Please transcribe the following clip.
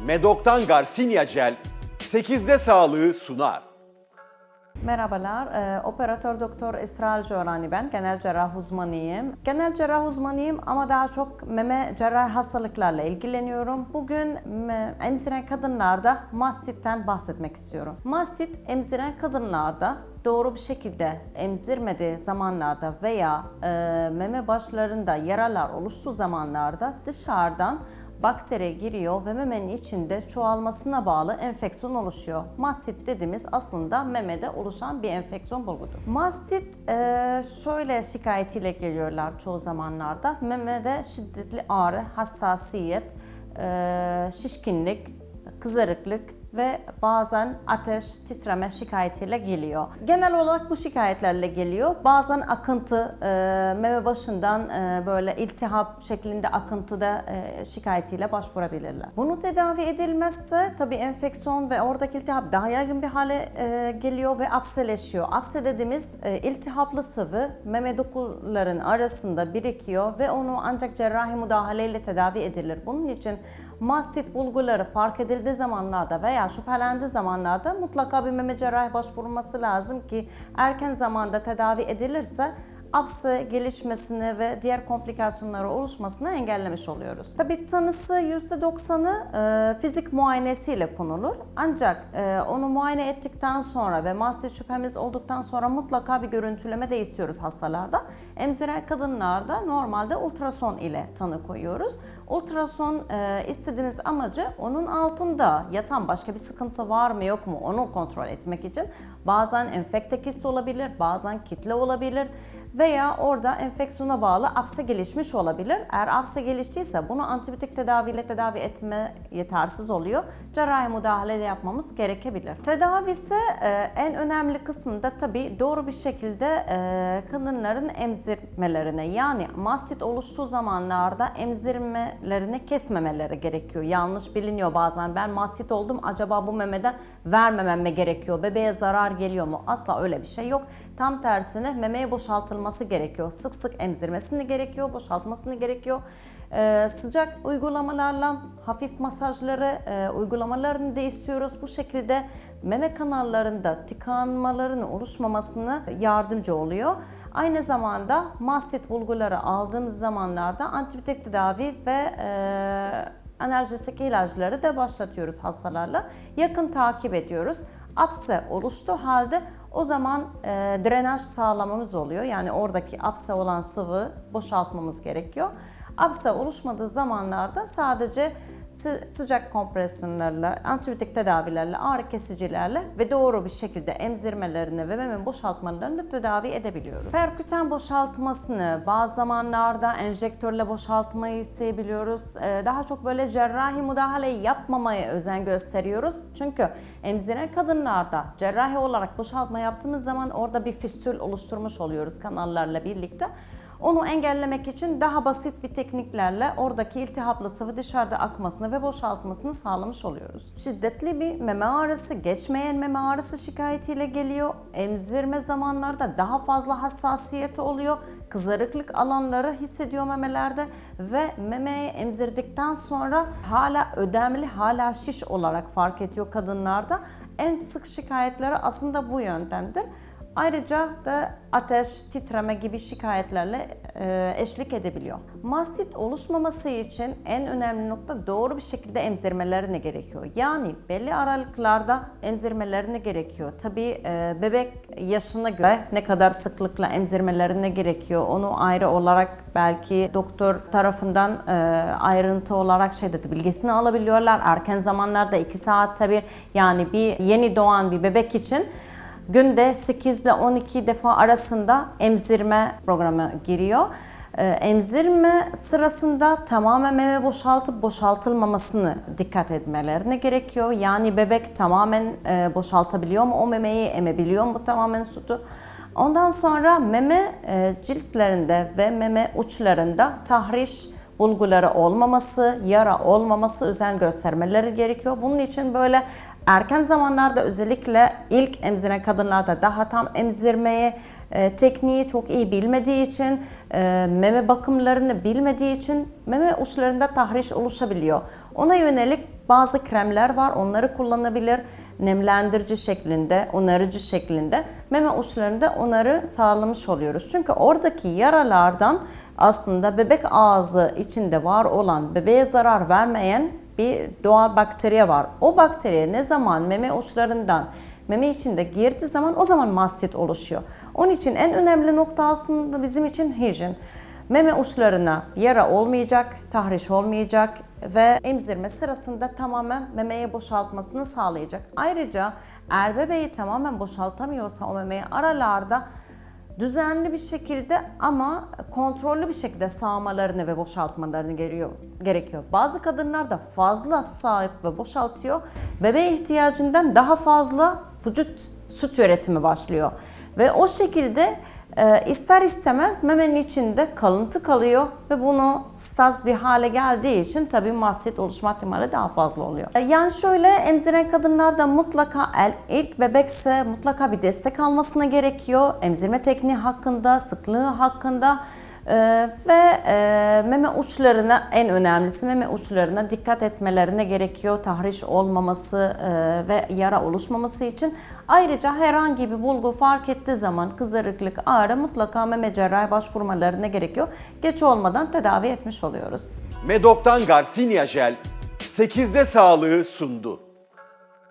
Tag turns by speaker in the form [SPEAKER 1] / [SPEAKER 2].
[SPEAKER 1] Medok'tan Garcinia Gel 8'de sağlığı sunar.
[SPEAKER 2] Merhabalar, operatör doktor Esra Jorani ben. Genel cerrah uzmanıyım. Genel cerrah uzmanıyım ama daha çok meme cerrahi hastalıklarla ilgileniyorum. Bugün emziren kadınlarda mastitten bahsetmek istiyorum. Mastit emziren kadınlarda doğru bir şekilde emzirmediği zamanlarda veya meme başlarında yaralar oluştuğu zamanlarda dışarıdan bakteri giriyor ve memenin içinde çoğalmasına bağlı enfeksiyon oluşuyor. Mastit dediğimiz aslında memede oluşan bir enfeksiyon bulgudur. Mastit şöyle şikayetiyle geliyorlar çoğu zamanlarda. Memede şiddetli ağrı, hassasiyet, şişkinlik, kızarıklık ve bazen ateş, titreme şikayetiyle geliyor. Genel olarak bu şikayetlerle geliyor. Bazen akıntı, meme başından böyle iltihap şeklinde akıntıda şikayetiyle başvurabilirler. Bunu tedavi edilmezse tabii enfeksiyon ve oradaki iltihap daha yaygın bir hale geliyor ve apseleşiyor. Apse dediğimiz iltihaplı sıvı meme dokuların arasında birikiyor ve onu ancak cerrahi müdahaleyle tedavi edilir. Bunun için mastit bulguları fark edildiği zamanlarda veya şüphelendiği zamanlarda mutlaka bir meme cerrahi başvurulması lazım ki erken zamanda tedavi edilirse apse gelişmesini ve diğer komplikasyonları oluşmasını engellemiş oluyoruz. Tabii tanısı %90'ı fizik muayenesiyle konulur. Ancak onu muayene ettikten sonra ve mastit şüphemiz olduktan sonra mutlaka bir görüntüleme de istiyoruz hastalarda. Emziren kadınlarda normalde ultrason ile tanı koyuyoruz. Ultrason istediğimiz amacı onun altında yatan başka bir sıkıntı var mı yok mu onu kontrol etmek için. Bazen enfekte kist olabilir, bazen kitle olabilir veya orada enfeksiyona bağlı apse gelişmiş olabilir. Eğer apse geliştiyse bunu antibiyotik tedaviyle tedavi etme yetersiz oluyor. Cerrahi müdahale de yapmamız gerekebilir. Tedavisi en önemli kısmında tabii doğru bir şekilde kadınların emzirmelerine, yani mastit oluştuğu zamanlarda emzirmelerini kesmemeleri gerekiyor. Yanlış biliniyor bazen, ben mastit oldum acaba bu memeden vermemem mi gerekiyor, bebeğe zarar geliyor mu? Asla öyle bir şey yok. Tam tersine memeye boşaltılması gerekiyor. Sık sık emzirmesini gerekiyor, boşaltmasını gerekiyor. Sıcak uygulamalarla hafif masajları uygulamalarını da istiyoruz. Bu şekilde meme kanallarında tıkanmaların oluşmamasına yardımcı oluyor. Aynı zamanda mastit bulguları aldığımız zamanlarda antibiyotik tedavi ve analjesik ilaçları da başlatıyoruz hastalarla. Yakın takip ediyoruz. Apse oluştuğu halde o zaman drenaj sağlamamız oluyor. Yani oradaki apse olan sıvı boşaltmamız gerekiyor. Apse oluşmadığı zamanlarda sadece sıcak kompresörlerle, antibiyotik tedavilerle, ağrı kesicilerle ve doğru bir şekilde emzirmelerini ve meme boşaltmalarını tedavi edebiliyoruz. Perküten boşaltmasını bazı zamanlarda enjektörle boşaltmayı isteyebiliyoruz. Daha çok böyle cerrahi müdahaleyi yapmamaya özen gösteriyoruz. Çünkü emziren kadınlarda cerrahi olarak boşaltma yaptığımız zaman orada bir fistül oluşturmuş oluyoruz kanallarla birlikte. Onu engellemek için daha basit bir tekniklerle oradaki iltihaplı sıvı dışarıda akmasını ve boşaltmasını sağlamış oluyoruz. Şiddetli bir meme ağrısı, geçmeyen meme ağrısı şikayetiyle geliyor. Emzirme zamanlarda daha fazla hassasiyeti oluyor. Kızarıklık alanları hissediyor memelerde ve memeyi emzirdikten sonra hala ödemli, hala şiş olarak fark ediyor kadınlarda. En sık şikayetleri aslında bu yöntemdir. Ayrıca da ateş, titreme gibi şikayetlerle eşlik edebiliyor. Mastit oluşmaması için en önemli nokta doğru bir şekilde emzirmelerine gerekiyor. Yani belli aralıklarda emzirmelerine gerekiyor. Tabii bebek yaşına göre ne kadar sıklıkla emzirmelerine gerekiyor onu ayrı olarak belki doktor tarafından ayrıntı olarak bilgisini alabiliyorlar. Erken zamanlarda 2 saat tabii, yani bir yeni doğan bir bebek için günde 8 ile 12 defa arasında emzirme programı giriyor. Emzirme sırasında tamamen meme boşaltıp boşaltılmamasını dikkat etmelerine gerekiyor. Yani bebek tamamen boşaltabiliyor mu o memeyi, emebiliyor mu tamamen sütü. Ondan sonra meme ciltlerinde ve meme uçlarında tahriş bulguları olmaması, yara olmaması özen göstermeleri gerekiyor. Bunun için böyle erken zamanlarda özellikle ilk emziren kadınlarda daha tam emzirmeyi tekniği çok iyi bilmediği için, meme bakımlarını bilmediği için meme uçlarında tahriş oluşabiliyor. Ona yönelik Bazı kremler var, onları kullanabilir. Nemlendirici şeklinde, onarıcı şeklinde meme uçlarında onarı sağlamış oluyoruz. Çünkü oradaki yaralardan aslında bebek ağzı içinde var olan, bebeğe zarar vermeyen bir doğal bakteri var. O bakteri ne zaman meme uçlarından meme içinde girdiği zaman o zaman mastit oluşuyor. Onun için en önemli nokta aslında bizim için hijyen. Meme uçlarına yara olmayacak, tahriş olmayacak ve emzirme sırasında tamamen memeyi boşaltmasını sağlayacak. Ayrıca eğer bebeği tamamen boşaltamıyorsa o memeyi aralarda düzenli bir şekilde ama kontrollü bir şekilde sağmalarını ve boşaltmalarını gerekiyor. Bazı kadınlar da fazla sağıp ve boşaltıyor. Bebeğe ihtiyacından daha fazla vücut süt üretimi başlıyor. Ve o şekilde ister istemez memenin içinde kalıntı kalıyor ve bunu staz bir hale geldiği için tabii mastit oluşma ihtimali daha fazla oluyor. Yani şöyle, emziren kadınlarda mutlaka ilk bebekse mutlaka bir destek almasına gerekiyor. Emzirme tekniği hakkında, sıklığı hakkında ve meme uçlarına, en önemlisi meme uçlarına dikkat etmelerine gerekiyor. Tahriş olmaması ve yara oluşmaması için. Ayrıca herhangi bir bulgu fark ettiği zaman kızarıklık, ağrı mutlaka meme cerrahi başvurmalarına gerekiyor. Geç olmadan tedavi etmiş oluyoruz.
[SPEAKER 1] Medok'tan Garcinia Jel 8'de sağlığı sundu.